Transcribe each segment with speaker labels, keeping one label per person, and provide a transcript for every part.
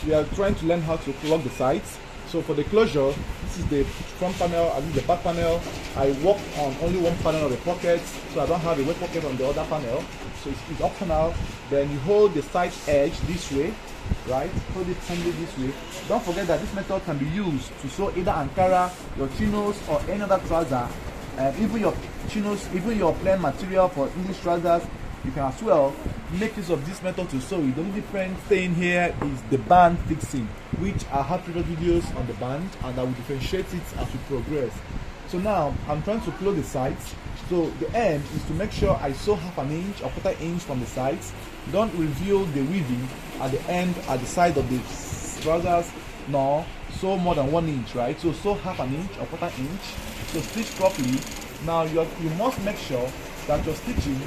Speaker 1: we are trying to learn how to lock the sides. So for the closure, this is the front panel and this is the back panel. I work on only one panel of the pocket, so I don't have a waist pocket on the other panel. So it's optional. Then you hold the side edge this way, right? Hold it firmly this way. Don't forget that this method can be used to sew either Ankara, your chinos, or any other trouser. Even your chinos, even your plain material for English trousers, you can as well make use of this method to sew it. The only different thing here is the band fixing, which I have previous videos on the band, and I will differentiate it as we progress. So now I'm trying to close the sides. So the aim is to make sure I sew half an inch or quarter inch from the sides. Don't reveal the weaving at the end, at the side of the trousers. No, sew more than 1 inch, right? So sew half an inch or quarter inch. So stitch properly. Now you must make sure that your stitching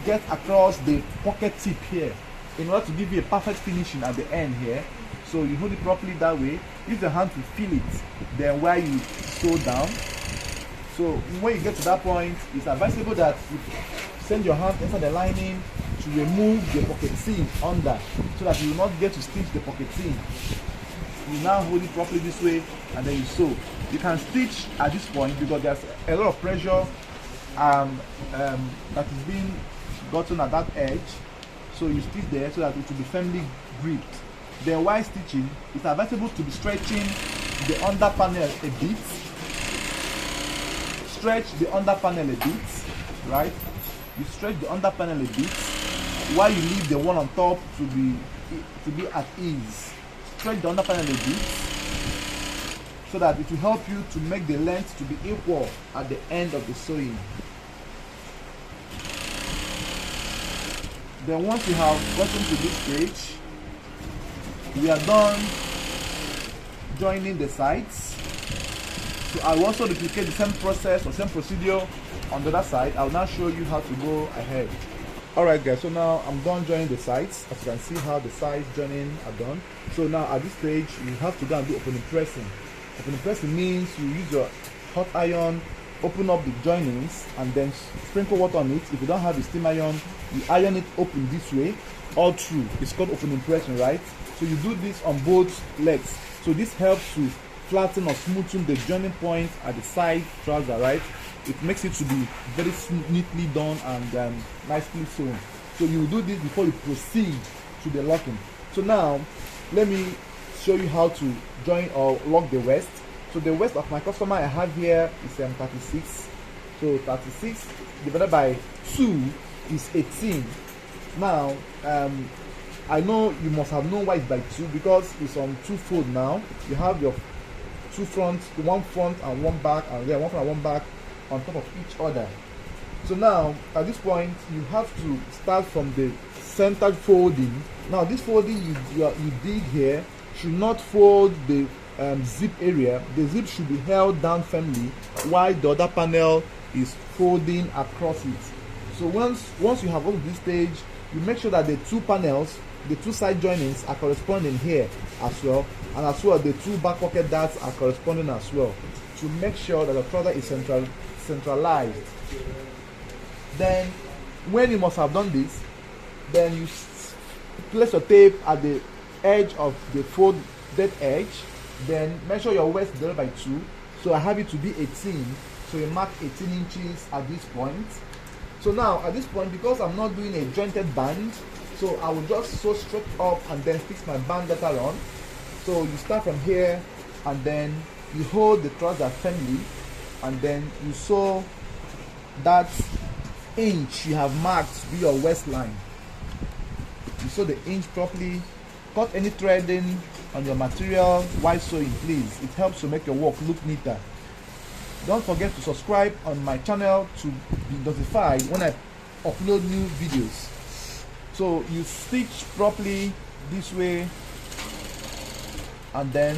Speaker 1: get across the pocket tip here in order to give you a perfect finishing at the end here. So you hold it properly that way. Use your hand to feel it, then while you sew down. So when you get to that point, it's advisable that you send your hand inside the lining to remove the pocket seam under, so that you will not get to stitch the pocket seam. You now hold it properly this way and then you sew. You can stitch at this point because there's a lot of pressure that is being gotten at that edge. So you stitch there so that it will be firmly gripped. Then while stitching, it's advisable to be stretching the under panel a bit. Stretch the under panel a bit, right? You stretch the under panel a bit while you leave the one on top to be at ease. Stretch the under panel a bit so that it will help you to make the length to be equal at the end of the sewing. Then once you have gotten to this stage, we are done joining the sides. So I will also duplicate the same process or same procedure on the other side. I will now show you how to go ahead. Alright guys, so now I'm done joining the sides. As you can see how the sides joining are done. So now at this stage, you have to go and do opening pressing. Opening pressing means you use your hot iron, open up the joinings and then sprinkle water on it. If you don't have a steam iron, you iron it open this way all through. It's called opening pressing, right? So you do this on both legs. So this helps to flatten or smoothen the joining point at the side trouser, right? It makes it to be very neatly done and nicely sewn. So you will do this before you proceed to the locking. So now let me show you how to join or lock the waist. So the waist of my customer I have here is 36. So 36 divided by 2 is 18. Now I know you must have known why it's by 2 because it's on 2 fold now. You have your 2 fronts, one front and one back, and then one front and one back on top of each other. So now at this point you have to start from the centered folding. Now this folding you did here should not fold the zip area. The zip should be held down firmly while the other panel is folding across it. So once you have got to this stage, you make sure that the 2 panels, the 2 side joinings are corresponding here as well, and as well the 2 back pocket darts are corresponding as well, to make sure that the trouser is centralized. Then when you must have done this, then you place your tape at the edge of the folded edge. Then measure your waist divided by 2. So I have it to be 18. So you mark 18 inches at this point. So now at this point, because I'm not doing a jointed band, so I will just sew straight up and then fix my band later on. So you start from here and then you hold the trouser firmly and then you sew that inch you have marked to be your waistline. You sew the inch properly. Cut any threading on your material while sewing, please. It helps to make your work look neater. Don't forget to subscribe on my channel to be notified when I upload new videos. So you stitch properly this way, and then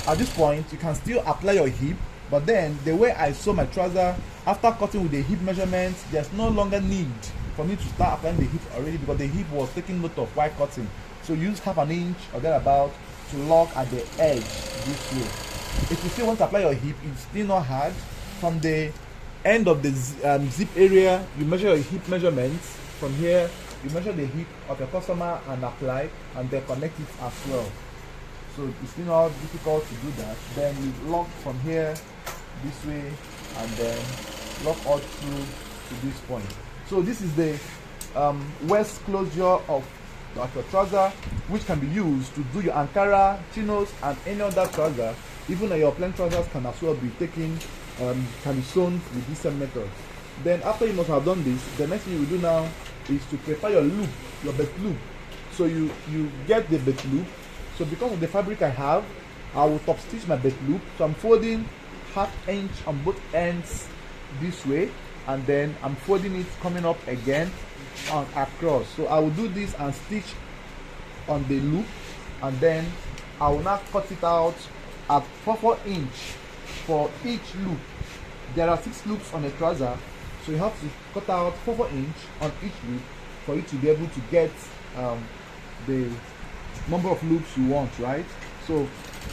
Speaker 1: at this point you can still apply your hip, but then the way I sew my trouser, after cutting with the hip measurements, there's no longer need for me to start applying the hip already because the hip was taking note of while cutting. So use half an inch or thereabout to lock at the edge this way. If you still want to apply your hip, it's still not hard. From the end of the zip area, you measure your hip measurements from here you measure the hip of your customer and apply, and then connect it as well. So it's not difficult to do that. Then you lock from here this way, and then lock all through to this point. So this is the waist closure of your trouser, which can be used to do your Ankara, chinos, and any other trouser. Even your plain trousers can as well be taken, can be sewn with this same method. Then after you must have done this, the next thing you will do now is to prepare your loop, your belt loop. So you get the belt loop. So because of the fabric I have, I will top stitch my belt loop. So I'm folding 1/2 inch on both ends this way, and then I'm folding it coming up again on across. So I will do this and stitch on the loop, and then I will now cut it out at 4 inch for each loop. There are 6 loops on a trouser, so you have to cut out 4 inch on each loop for you to be able to get the number of loops you want, right? So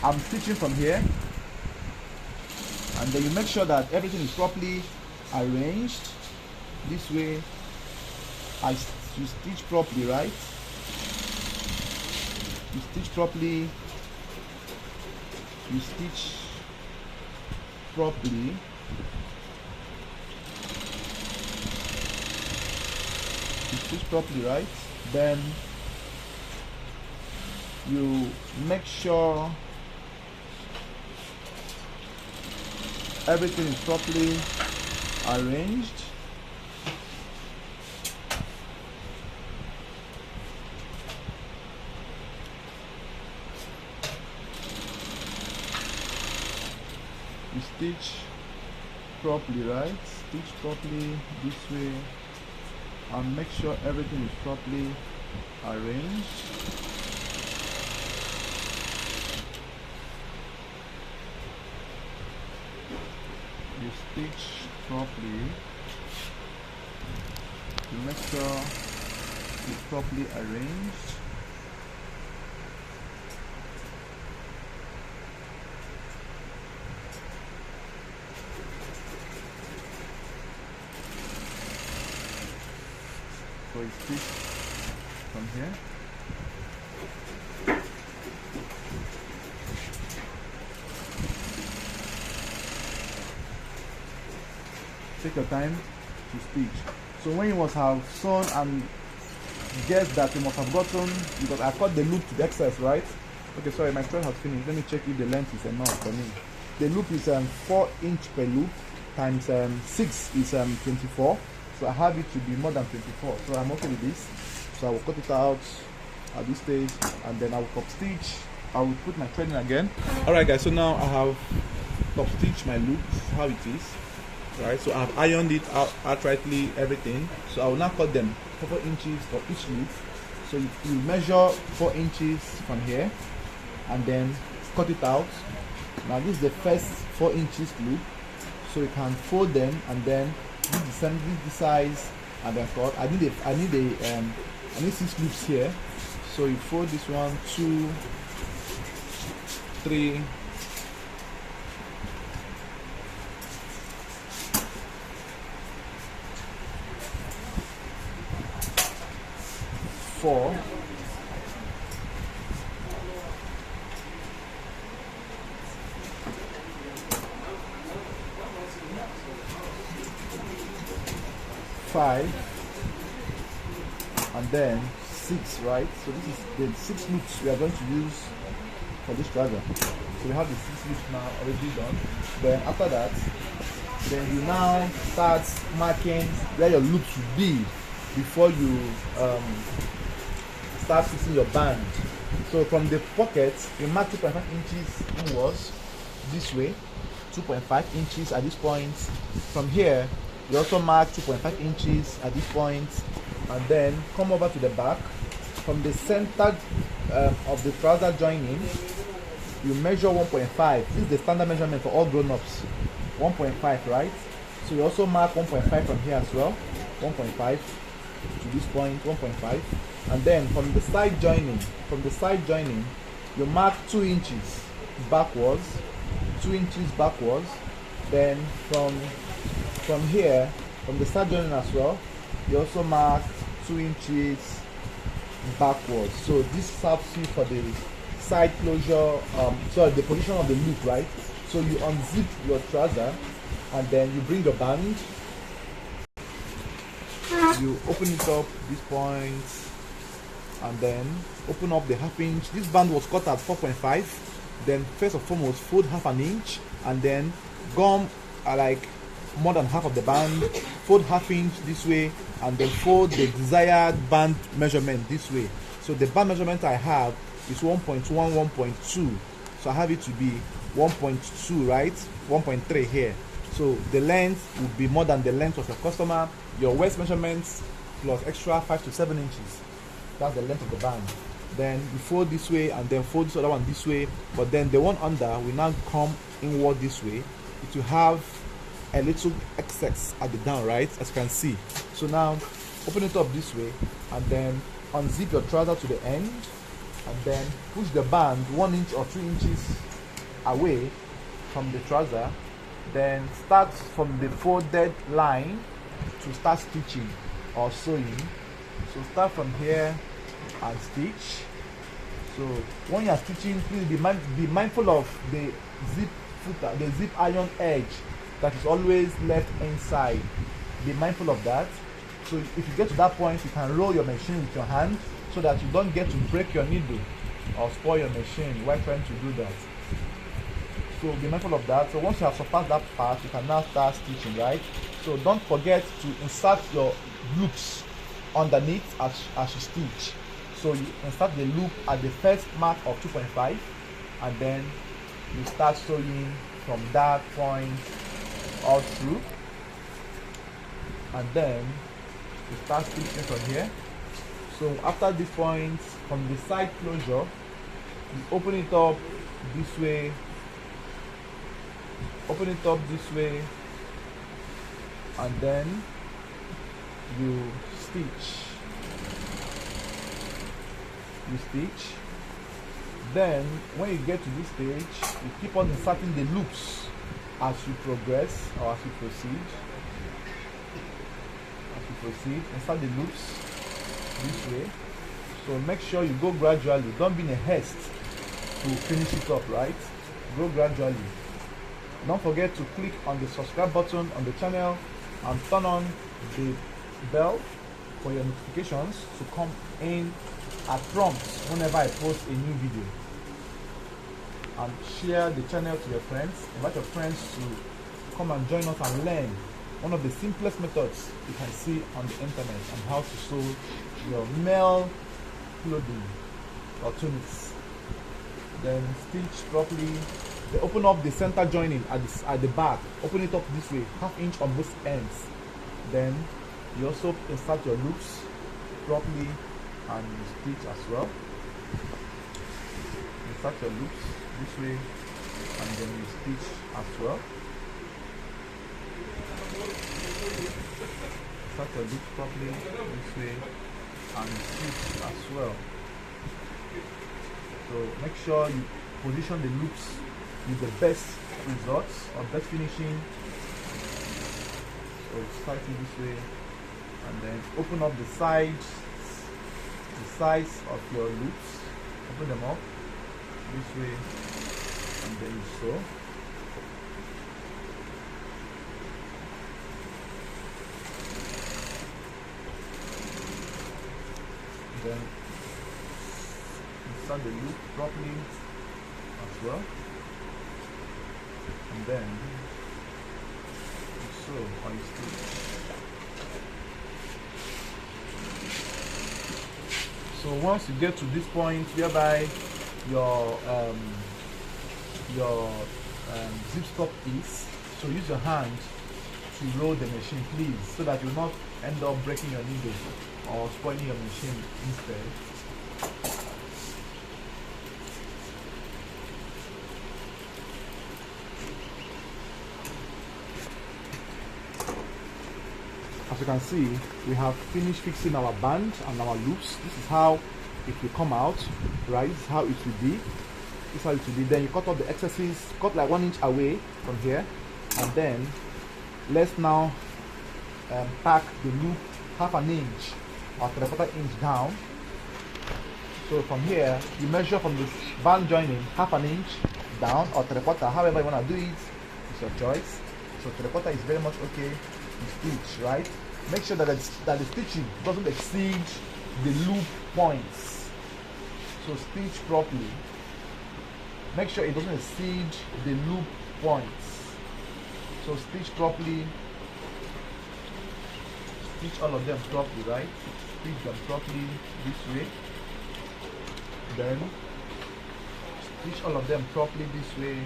Speaker 1: I'm stitching from here, and then you make sure that everything is properly arranged this way. You stitch properly, right? You stitch properly. You stitch properly. You stitch properly, right? Then you make sure everything is properly arranged. You stitch properly, right? Stitch properly this way, and make sure everything is properly arranged. You stitch properly. You make sure it's properly arranged. So you stitch from here. Take your time to stitch. So when you must have sewn and guess that you must have gotten, because I cut the loop to the excess, right? Okay, sorry, my thread has finished. Let me check if the length is enough for me. The loop is 4 inch per loop times 6 is 24. So I have it to be more than 24. So I'm okay with this. So I will cut it out at this stage, and then I will top stitch. I will put my thread in again. Alright guys, so now I have top stitched my loop. This is how it is. Right, so I've ironed it out outrightly, everything. So I will now cut them 4 inches for each loop. So you measure 4 inches from here, and then cut it out. Now this is the first 4 inches loop, so you can fold them, and then this the size, and then cut. I need 6 loops here, so you fold this 1, 2, 3, 4, 5, and then 6, right? So this is the 6 loops we are going to use for this trouser. So we have the 6 loops now already done. Then after that, then you now start marking where your loops will be before you start fixing your band. So from the pocket, you mark 2.5 inches inwards this way, 2.5 inches at this point. From here, you also mark 2.5 inches at this point, and then come over to the back. From the center of the trouser joining, you measure 1.5. This is the standard measurement for all grown-ups. 1.5, right? So you also mark 1.5 from here as well. 1.5 to this point, 1.5. And then from the side joining, you mark 2 inches backwards, 2 inches backwards. Then from here, from the side joining as well, you also mark 2 inches backwards. So this serves you for the side closure, sorry, the position of the loop, right? So you unzip your trouser and then you bring your band, you open it up this point and then open up the 1/2 inch. This band was cut at 4.5. Then first and foremost fold 1/2 inch and then gum like more than half of the band, fold 1/2 inch this way and then fold the desired band measurement this way. So the band measurement I have is 1.1, 1.2. So I have it to be 1.2, right? 1.3 here. So the length will be more than the length of your customer. Your waist measurements plus extra 5 to 7 inches. That's the length of the band. Then you fold this way and then fold this other one this way. But then the one under will now come inward this way. It will have a little excess at the down, right? As you can see. So now open it up this way and then unzip your trouser to the end and then push the band 1 inch or 2 inches away from the trouser. Then start from the folded line to start stitching or sewing. So start from here and stitch. So when you are stitching, please be mindful of the zip footer, the zip iron edge that is always left inside. Be mindful of that. So if you get to that point, you can roll your machine with your hand so that you don't get to break your needle or spoil your machine while trying to do that. So be mindful of that. So once you have surpassed that part, you can now start stitching, right? So don't forget to insert your loops underneath as you stitch. So you insert the loop at the first mark of 2.5 and then you start sewing from that point all through and then you start stitching from here. So after this point, from the side closure, you open it up this way, open it up this way and then you stitch. Then when you get to this stage, you keep on inserting the loops as you progress or as you proceed. Insert the loops this way. So make sure you go gradually. Don't be in a haste to finish it up, right? Go gradually. Don't forget to click on the subscribe button on the channel and turn on the bell for your notifications to come in at prompts whenever I post a new video. And share the channel to your friends. Invite your friends to come and join us and learn one of the simplest methods you can see on the internet on how to sew your male clothing or tunics. Then stitch properly. Then open up the center joining at the back. Open it up this way, 1/2 inch on both ends. Then you also insert your loops properly and you stitch as well. Insert your loops this way and then you stitch as well. Insert your loops properly this way and you stitch as well. So make sure you position the loops with the best results or best finishing. So start it this way and then open up the sides of your loops. Open them up this way and then you sew. Then insert the loop properly as well and then you sew or you stitch. So once you get to this point whereby your zip stop is, so use your hand to roll the machine, please, so that you will not end up breaking your needle or spoiling your machine instead. As you can see, we have finished fixing our band and our loops. This is how it will come out, right? This is how it will be. This is how it will be. Then you cut off the excesses, cut like 1 inch away from here, and then let's now pack the loop 1/2 inch or 3/4 inch down. So from here, you measure from the band joining 1/2 inch down or 3/4, however you want to do it, it's your choice. So 3/4 is very much okay to stitch, right? Make sure that the stitching doesn't exceed the loop points. So stitch properly. Make sure it doesn't exceed the loop points. So stitch properly. Stitch all of them properly, right? Stitch them properly this way. Then stitch all of them properly this way.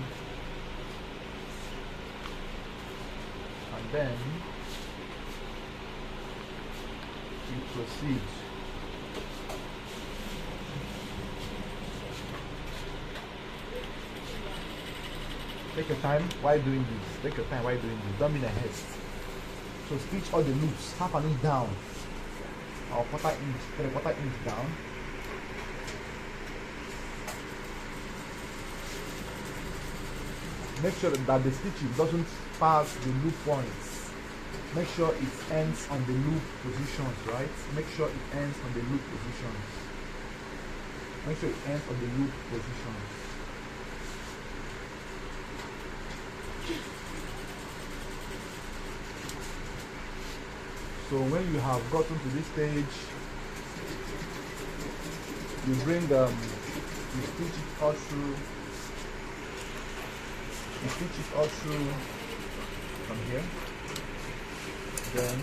Speaker 1: And then you proceed. Take your time while doing this. Take your time while doing this. Don't be in a haste. So stitch all the loops 1/2 inch down or 1/4 inch, 3/4 inch down. Make sure that the stitching doesn't pass the loop points. Make sure it ends on the loop positions, right? Make sure it ends on the loop positions. Make sure it ends on the loop positions. So when you have gotten to this stage, you bring you stitch it all through. You stitch it all through from here. Then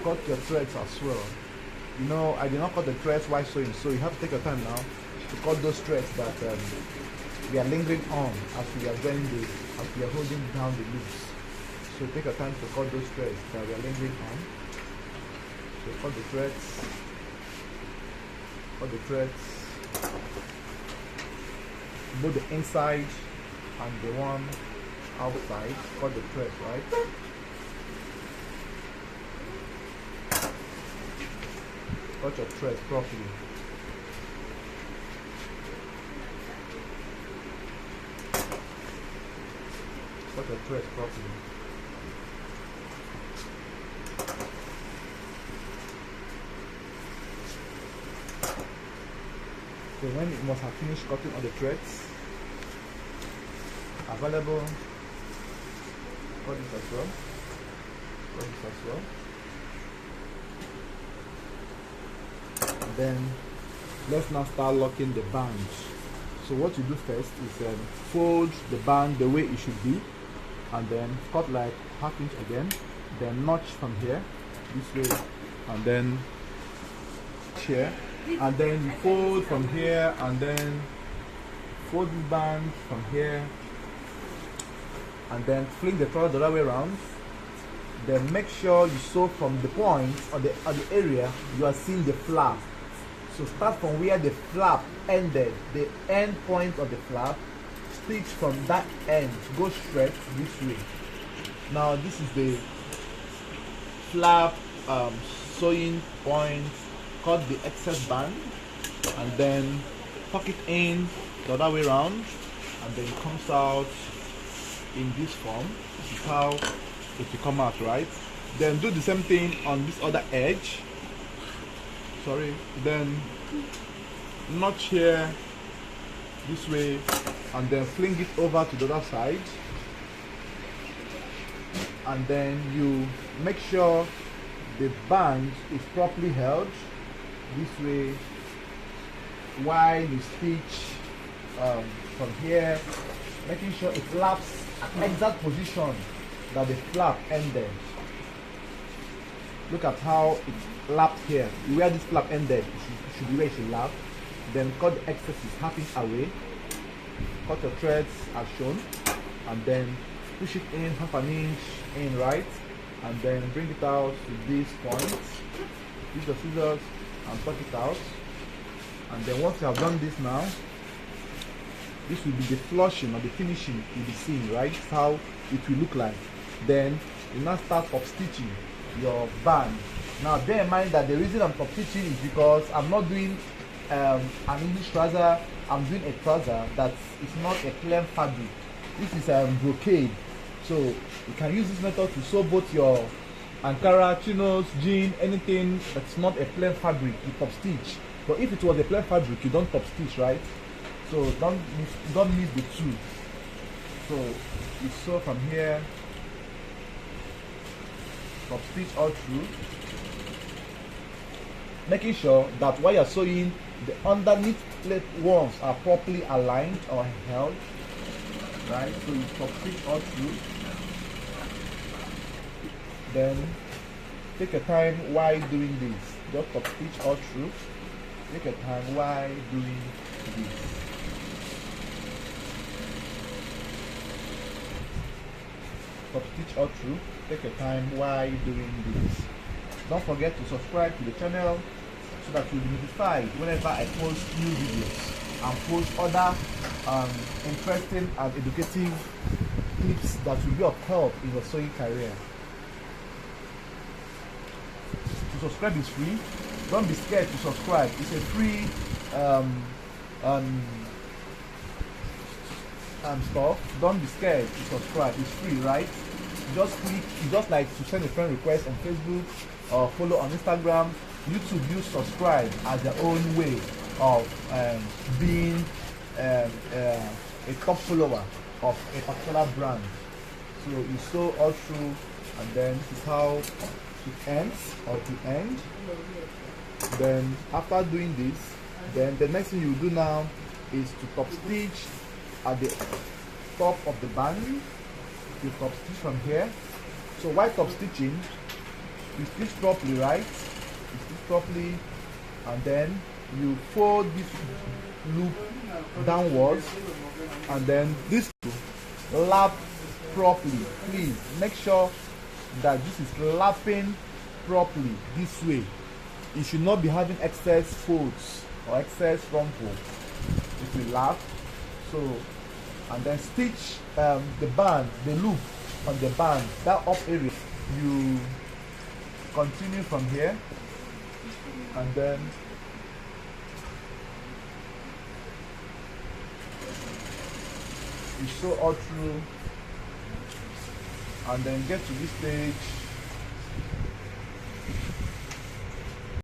Speaker 1: cut your threads as well. You know, I did not cut the threads while sewing, so you have to take your time now to cut those threads that we are lingering on as we are joining as we are holding down the loops. So take your time to cut those threads that we are lingering on. So cut the threads. Cut the threads. Both the inside and the one outside. Cut the threads, right? Cut your threads properly. Cut your threads properly. So when you must have finished cutting all the threads available, cut this as well. Cut this as well. And then let's now start locking the band. So what you do first is fold the band the way it should be, and then cut like 1/2 inch again, then notch from here this way, and then here, and then you fold from here, and then fold the band from here, and then fling the trouser the other way around. Then make sure you sew from the point or the area you are seeing the flap. So start from where the flap ended, the end point of the flap, stitch from that end, go straight this way. Now this is the flap sewing point. Cut the excess band and then tuck it in the other way around, and then it comes out in this form. This is how it will come out, right? Then do the same thing on this other edge. Sorry, then notch here this way, and then fling it over to the other side, and then you make sure the band is properly held this way while you stitch from here, making sure it flaps at exact position that the flap ended. Look at how it lapped here. Where this flap ended should be where it should lap. Then cut the excesses 1/2 inch away. Cut your threads as shown, and then push it in 1/2 inch in, right, and then bring it out to this point. Use the scissors and cut it out. And then once you have done this now, this will be the flushing or the finishing you'll be seeing, right? That's how it will look like. Then you now start up stitching your band. Now bear in mind that the reason I'm up stitching is because I'm not doing an English trouser. I'm doing a trouser that is not a plain fabric. This is brocade. So you can use this method to sew both your Ankara, chinos, jean, anything that's not a plain fabric, you top stitch. But if it was a plain fabric, you don't top stitch, right? So don't miss the two. So you sew from here, top stitch all through, making sure that while you're sewing, the underneath plate ones are properly aligned or held, right? So you top stitch all through. Then take your time while doing this. Just top stitch all through. Take your time while doing this. Top stitch all through. Take your time while doing this. Don't forget to subscribe to the channel so that you'll be notified whenever I post new videos and post other interesting and educative clips that will be of help in your sewing career. To subscribe is free. Don't be scared to subscribe. It's a free stuff. Don't be scared to subscribe. It's free, right? Just click. You just like to send a friend request on Facebook or follow on Instagram. YouTube use subscribe as their own way of being a top follower of a particular brand. So you sew all through, and then this is how it ends or to end. Then after doing this, then the next thing you do now is to top stitch at the top of the band. You top stitch from here. So while top stitching, you stitch properly, right? You stitch properly, and then you fold this loop downwards, and then this lap properly. Please make sure that this is lapping properly this way. You should not be having excess folds or excess rumple. It will lap. So, and then stitch the band, the loop on the band, that up area. You continue from here, and then you sew all through, and then get to this stage.